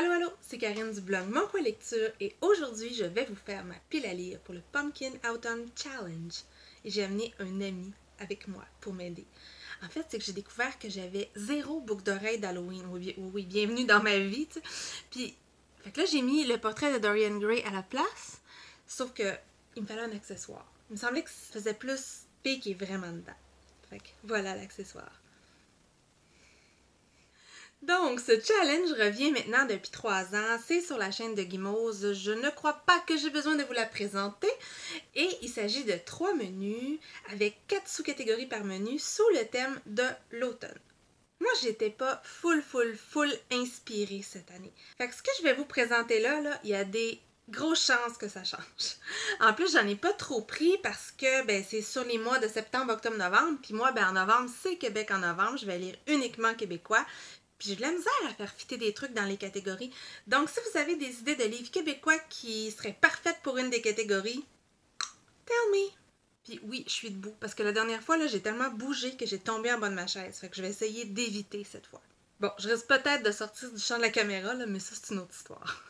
Allô, allô, c'est Karine du blog Mon Coin Lecture et aujourd'hui je vais vous faire ma pile à lire pour le Pumpkin Autumn Challenge. Et j'ai amené un ami avec moi pour m'aider. En fait, c'est que j'ai découvert que j'avais 0 boucle d'oreille d'Halloween. Oui, bienvenue dans ma vie, tu sais. Puis, fait que là j'ai mis le portrait de Dorian Gray à la place, sauf que il me fallait un accessoire. Il me semblait que ça faisait plus piquer vraiment dedans. Fait que voilà l'accessoire. Donc, ce challenge revient maintenant depuis 3 ans. C'est sur la chaîne de Gimose. Je ne crois pas que j'ai besoin de vous la présenter. Et il s'agit de 3 menus avec 4 sous-catégories par menu sous le thème de l'automne. Moi, j'étais pas full inspirée cette année. Fait que ce que je vais vous présenter là, il y a des grosses chances que ça change. En plus, j'en ai pas trop pris parce que c'est sur les mois de septembre, octobre, novembre. Puis moi, en novembre, c'est Québec en novembre. Je vais lire uniquement québécois. Puis j'ai de la misère à faire fitter des trucs dans les catégories. Donc, si vous avez des idées de livres québécois qui seraient parfaites pour une des catégories, tell me! Puis oui, je suis debout, parce que la dernière fois, là, j'ai tellement bougé que j'ai tombé en bas de ma chaise. Fait que je vais essayer d'éviter cette fois. Bon, je risque peut-être de sortir du champ de la caméra, là, mais ça, c'est une autre histoire.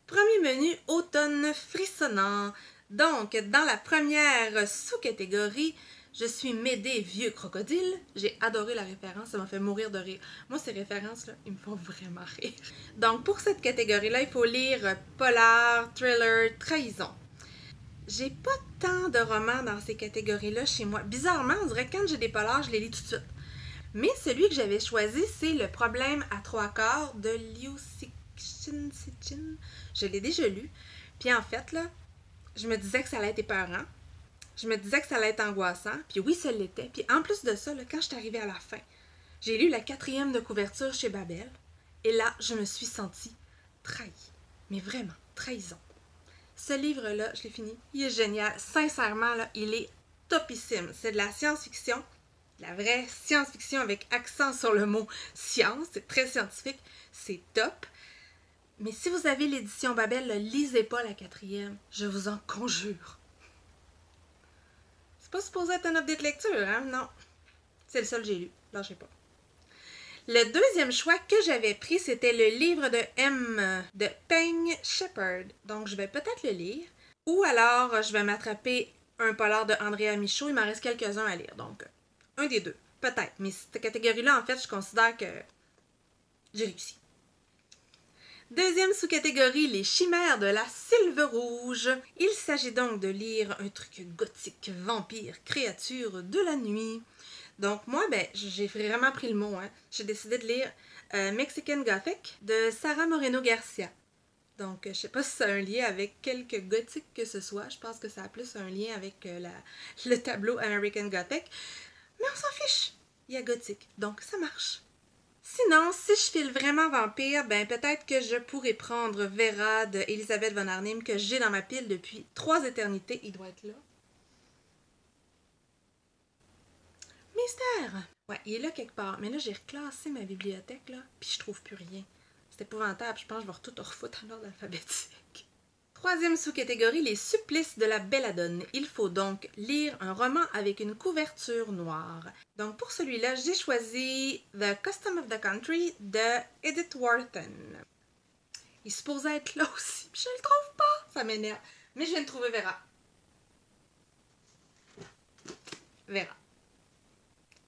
Premier menu, automne frissonnant. Donc, dans la première sous-catégorie, je suis Médée vieux crocodile. J'ai adoré la référence, ça m'a fait mourir de rire. Moi, ces références-là, ils me font vraiment rire. Donc, pour cette catégorie-là, il faut lire polar, thriller, trahison. J'ai pas tant de romans dans ces catégories-là chez moi. Bizarrement, on dirait que quand j'ai des polars, je les lis tout de suite. Mais celui que j'avais choisi, c'est Le problème à 3/4 de Liu Cixin. Je l'ai déjà lu. Puis en fait, là, je me disais que ça allait être épeurant. Je me disais que ça allait être angoissant, puis oui, ça l'était. Puis en plus de ça, là, quand je suis arrivée à la fin, j'ai lu la 4e de couverture chez Babel, et là, je me suis sentie trahie. Mais vraiment, trahison. Ce livre-là, je l'ai fini, il est génial. Sincèrement, là, il est topissime. C'est de la science-fiction, la vraie science-fiction avec accent sur le mot science. C'est très scientifique, c'est top. Mais si vous avez l'édition Babel, ne lisez pas la 4e, je vous en conjure. C'est pas supposé être un update lecture, hein? Non. C'est le seul que j'ai lu. Lâchez pas. Le deuxième choix que j'avais pris, c'était le livre de M de Peng Shepherd. Donc, je vais peut-être le lire. Ou alors, je vais m'attraper un polar de Andrea Michaud. Il m'en reste quelques-uns à lire. Donc, un des deux. Peut-être. Mais cette catégorie-là, en fait, je considère que j'ai réussi. Deuxième sous-catégorie, les chimères de la Sylve Rouge. Il s'agit donc de lire un truc gothique, vampire, créature de la nuit. Donc moi, j'ai vraiment pris le mot. Hein. J'ai décidé de lire Mexican Gothic de Sarah Moreno Garcia. Donc je sais pas si ça a un lien avec quelque gothique que ce soit. Je pense que ça a plus un lien avec le tableau American Gothic. Mais on s'en fiche. Il y a gothique, donc ça marche. Sinon, si je file vraiment vampire, peut-être que je pourrais prendre Vera de Elisabeth von Arnim que j'ai dans ma pile depuis 3 éternités. Il doit être là. Mystère! Ouais, il est là quelque part. Mais là, j'ai reclassé ma bibliothèque, là, puis je trouve plus rien. C'est épouvantable. Je pense que je vais tout refoutre en ordre alphabétique. Troisième sous-catégorie, les supplices de la belladone. Il faut donc lire un roman avec une couverture noire. Donc pour celui-là, j'ai choisi The Custom of the Country de Edith Wharton. Il se supposait être là aussi, puis je le trouve pas. Ça m'énerve. Mais je viens de trouver Vera. Vera.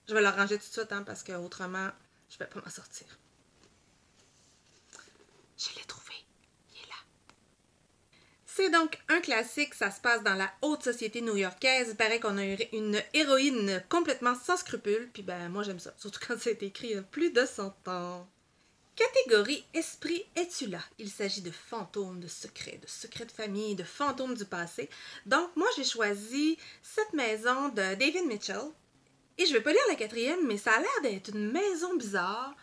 Je vais le ranger tout de suite, hein, parce que autrement, je vais pas m'en sortir. Je l'ai trouvé. Il est là. C'est donc un classique, ça se passe dans la haute société new-yorkaise. Il paraît qu'on a une héroïne complètement sans scrupules, puis moi j'aime ça, surtout quand c'est écrit il y a plus de 100 ans. Catégorie Esprit es-tu là? Il s'agit de fantômes, de secrets de famille, de fantômes du passé. Donc moi j'ai choisi Cette maison de David Mitchell. Et je vais pas lire la 4e, mais ça a l'air d'être une maison bizarre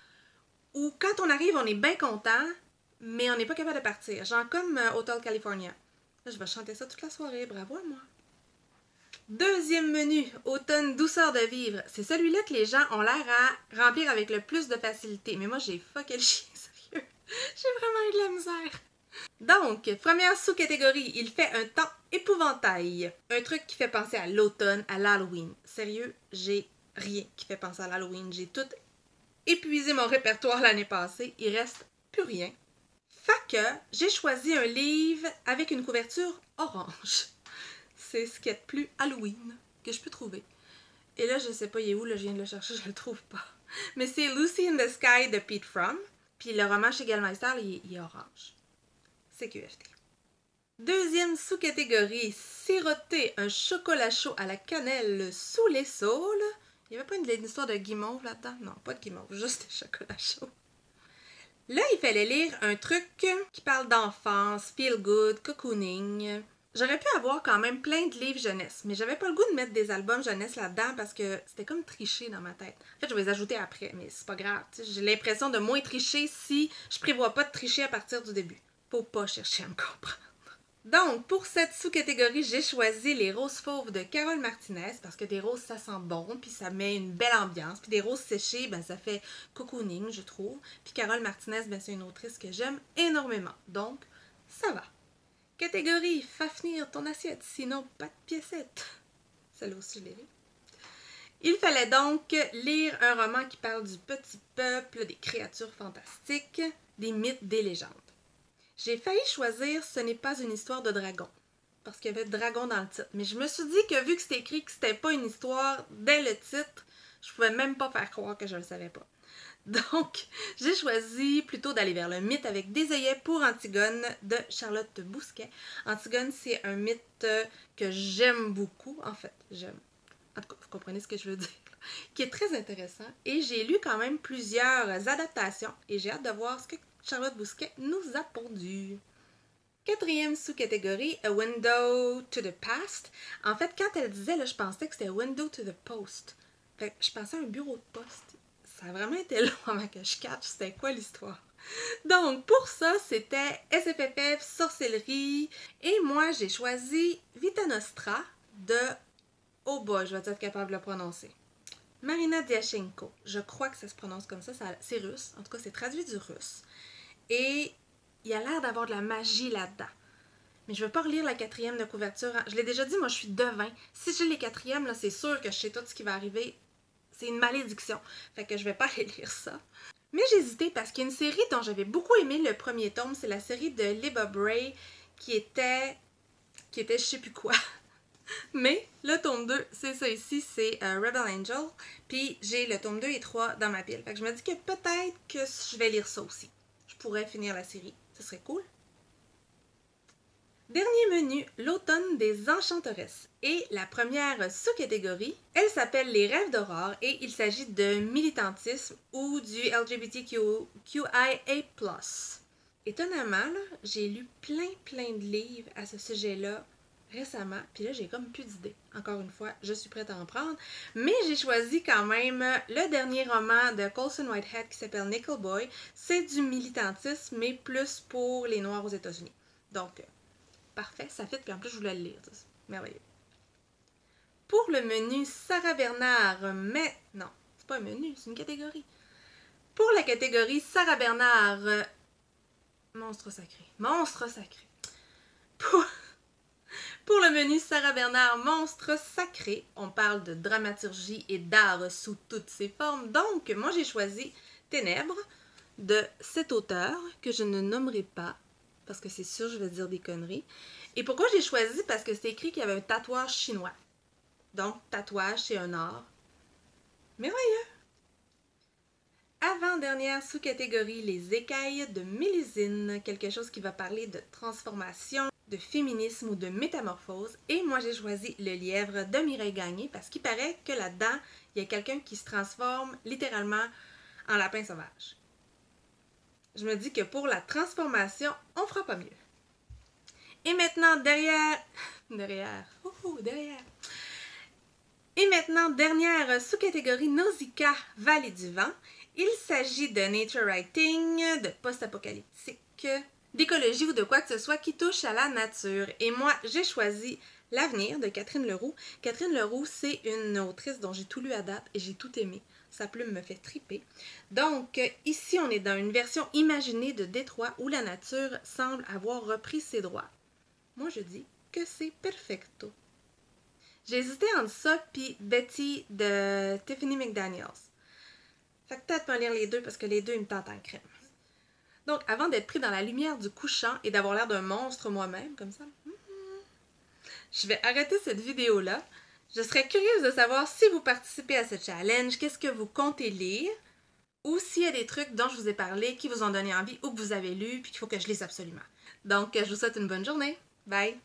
où quand on arrive, on est bien content, mais on n'est pas capable de partir. Genre comme Hotel California. Là, je vais chanter ça toute la soirée. Bravo à moi. Deuxième menu, automne douceur de vivre. C'est celui-là que les gens ont l'air à remplir avec le plus de facilité. Mais moi, j'ai fucké le chien, sérieux. J'ai vraiment eu de la misère. Donc, première sous-catégorie, il fait un temps épouvantail. Un truc qui fait penser à l'automne, à l'Halloween. Sérieux, j'ai rien qui fait penser à l'Halloween. J'ai tout épuisé mon répertoire l'année passée. Il reste plus rien. Fait que j'ai choisi un livre avec une couverture orange. C'est ce qu'il y a de plus Halloween que je peux trouver. Et là, je sais pas il est où, là, je viens de le chercher, je le trouve pas. Mais c'est Lucy in the Sky de Pete Fromm. Puis le roman chez Gallmeister, il est orange. C'est QFT. Deuxième sous-catégorie, siroter un chocolat chaud à la cannelle sous les saules. Il n'y avait pas une histoire de guimauve là-dedans? Non, pas de guimauve, juste des chocolats chauds. Là, il fallait lire un truc qui parle d'enfance, feel good, cocooning. J'aurais pu avoir quand même plein de livres jeunesse, mais j'avais pas le goût de mettre des albums jeunesse là-dedans parce que c'était comme tricher dans ma tête. En fait, je vais les ajouter après, mais c'est pas grave. J'ai l'impression de moins tricher si je prévois pas de tricher à partir du début. Faut pas chercher à me comprendre. Donc, pour cette sous-catégorie, j'ai choisi les roses fauves de Carole Martinez parce que des roses, ça sent bon, puis ça met une belle ambiance. Puis des roses séchées, ben ça fait cocooning, je trouve. Puis Carole Martinez, ben c'est une autrice que j'aime énormément. Donc, ça va. Catégorie, fafnir ton assiette, sinon pas de piécette. Celle-là aussi, je l'ai lu. Il fallait donc lire un roman qui parle du petit peuple, des créatures fantastiques, des mythes, des légendes. J'ai failli choisir Ce n'est pas une histoire de dragon, parce qu'il y avait dragon dans le titre. Mais je me suis dit que vu que c'était écrit que c'était pas une histoire dès le titre, je pouvais même pas faire croire que je le savais pas. Donc, j'ai choisi plutôt d'aller vers le mythe avec des œillets pour Antigone de Charlotte Bousquet. Antigone, c'est un mythe que j'aime beaucoup, en fait, j'aime. En tout cas, vous comprenez ce que je veux dire, qui est très intéressant. Et j'ai lu quand même plusieurs adaptations et j'ai hâte de voir ce que Charlotte Bousquet nous a pondu. Quatrième sous-catégorie, A Window to the Past. En fait, quand elle disait, là, je pensais que c'était A Window to the Post. Fait que je pensais à un bureau de poste. Ça a vraiment été long avant que je catch c'était quoi l'histoire. Donc, pour ça, c'était SFFF, sorcellerie. Et moi, j'ai choisi Vita Nostra de... Oh boy, je vais être capable de le prononcer. Marina Diachenko. Je crois que ça se prononce comme ça c'est russe. En tout cas, c'est traduit du russe. Et il y a l'air d'avoir de la magie là-dedans. Mais je ne veux pas relire la quatrième de couverture. Je l'ai déjà dit, moi je suis devin. Si j'ai les quatrièmes, là, c'est sûr que je sais tout ce qui va arriver. C'est une malédiction. Fait que je vais pas aller lire ça. Mais j'ai hésité parce qu'il y a une série dont j'avais beaucoup aimé le premier tome. C'est la série de Libba Bray qui était je sais plus quoi. Mais le tome 2, c'est ça ici, c'est Rebel Angel. Puis j'ai le tome 2 et 3 dans ma pile. Fait que je me dis que peut-être que je vais lire ça aussi. Je pourrais finir la série. Ce serait cool. Dernier menu, l'automne des enchanteresses. Et la première sous-catégorie, elle s'appelle les rêves d'aurore et il s'agit de militantisme ou du LGBTQIA+. Étonnamment, là, j'ai lu plein de livres à ce sujet-là récemment, puis là j'ai comme plus d'idées. Encore une fois, je suis prête à en prendre, mais j'ai choisi quand même le dernier roman de Colson Whitehead qui s'appelle Nickel Boy. C'est du militantisme, mais plus pour les Noirs aux États-Unis. Donc, parfait, ça fit, puis en plus je voulais le lire. C'est merveilleux. Pour le menu Sarah Bernard, mais non, c'est pas un menu, c'est une catégorie. Pour la catégorie Sarah Bernard, monstre sacré. Pour le menu Sarah Bernard, monstre sacré, on parle de dramaturgie et d'art sous toutes ses formes. Donc, moi j'ai choisi Ténèbres de cet auteur que je ne nommerai pas parce que c'est sûr je vais dire des conneries. Et pourquoi j'ai choisi? Parce que c'est écrit qu'il y avait un tatouage chinois. Donc, tatouage, c'est un art merveilleux. Avant-dernière sous-catégorie, les écailles de Mélusine, quelque chose qui va parler de transformation, de féminisme ou de métamorphose. Et moi, j'ai choisi Le Lièvre de Mireille Gagné parce qu'il paraît que là-dedans, il y a quelqu'un qui se transforme littéralement en lapin sauvage. Je me dis que pour la transformation, on fera pas mieux. Et maintenant, derrière... Et maintenant, dernière sous-catégorie Nausicaa, Vallée du Vent. Il s'agit de nature writing, de post-apocalyptique, d'écologie ou de quoi que ce soit qui touche à la nature. Et moi, j'ai choisi L'Avenir de Catherine Leroux. Catherine Leroux, c'est une autrice dont j'ai tout lu à date et j'ai tout aimé. Sa plume me fait triper. Donc, ici, on est dans une version imaginée de Détroit où la nature semble avoir repris ses droits. Moi, je dis que c'est perfecto. J'ai hésité entre ça puis Betty de Tiffany McDaniels. Fait que peut-être pas lire les deux parce que les deux, ils me tentent en crème. Donc, avant d'être pris dans la lumière du couchant et d'avoir l'air d'un monstre moi-même, comme ça, je vais arrêter cette vidéo-là. Je serais curieuse de savoir si vous participez à ce challenge, qu'est-ce que vous comptez lire, ou s'il y a des trucs dont je vous ai parlé qui vous ont donné envie ou que vous avez lu puis qu'il faut que je lise absolument. Donc, je vous souhaite une bonne journée. Bye!